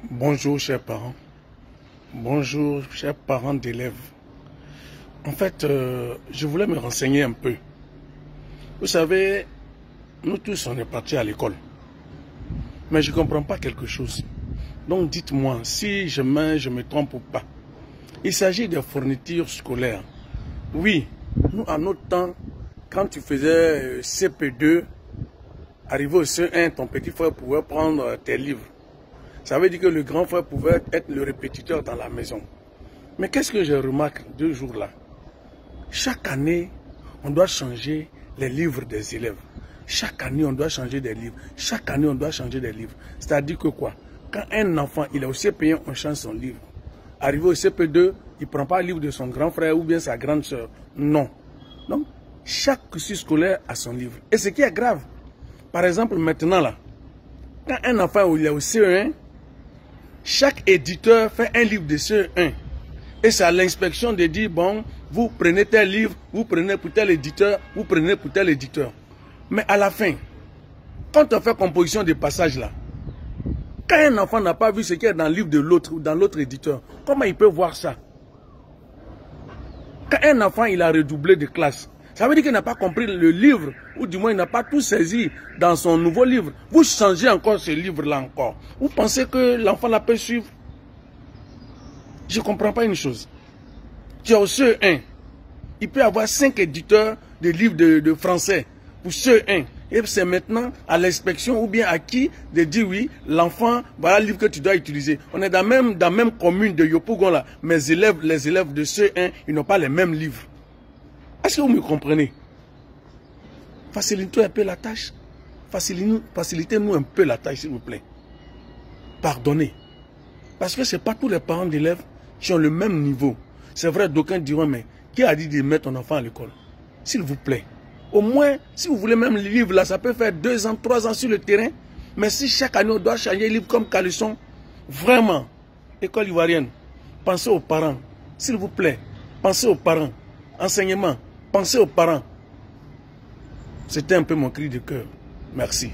Bonjour chers parents, bonjour chers parents d'élèves. En fait, je voulais me renseigner un peu. Vous savez, nous tous on est partis à l'école, mais je ne comprends pas quelque chose. Donc dites-moi si je me trompe ou pas. Il s'agit de fournitures scolaires. Oui, nous à notre temps, quand tu faisais CP2, arrivé au CE1, ton petit frère pouvait prendre tes livres. Ça veut dire que le grand frère pouvait être le répétiteur dans la maison. Mais qu'est-ce que je remarque 2 jours là? Chaque année, on doit changer les livres des élèves. Chaque année, on doit changer des livres. Chaque année, on doit changer des livres. C'est-à-dire que quoi? Quand un enfant, il est au CP1, on change son livre. Arrivé au CP2, il ne prend pas le livre de son grand frère ou bien sa grande soeur. Non. Donc, chaque cursus scolaire a son livre. Et ce qui est grave, par exemple, maintenant là, quand un enfant il est au CE1, chaque éditeur fait un livre de CE1. Et c'est à l'inspection de dire, bon, vous prenez tel livre, vous prenez pour tel éditeur, vous prenez pour tel éditeur. Mais à la fin, quand on fait composition des passages là, quand un enfant n'a pas vu ce qui est dans le livre de l'autre ou dans l'autre éditeur, comment il peut voir ça? Quand un enfant il a redoublé de classe, ça veut dire qu'il n'a pas compris le livre, ou du moins il n'a pas tout saisi dans son nouveau livre. Vous changez encore ce livre-là encore. Vous pensez que l'enfant la peut suivre? Je ne comprends pas une chose. Tu as au CE1, il peut y avoir 5 éditeurs de livres de français pour CE1. Et c'est maintenant à l'inspection ou bien à qui de dire oui, l'enfant, voilà le livre que tu dois utiliser. On est dans la même commune de Yopougon là. Les élèves de CE1, ils n'ont pas les mêmes livres. Est-ce que vous me comprenez? Facilitez un peu la tâche. Facilitez-nous un peu la tâche, s'il vous plaît. Pardonnez. Parce que ce n'est pas tous les parents d'élèves qui ont le même niveau. C'est vrai, d'aucuns diront, mais qui a dit de mettre ton enfant à l'école? S'il vous plaît. Au moins, si vous voulez même le livre là, ça peut faire 2 ans, 3 ans sur le terrain. Mais si chaque année on doit changer le livre comme Calisson, vraiment, école ivoirienne, pensez aux parents. S'il vous plaît, pensez aux parents. Enseignement, pensez aux parents. C'était un peu mon cri de cœur. Merci.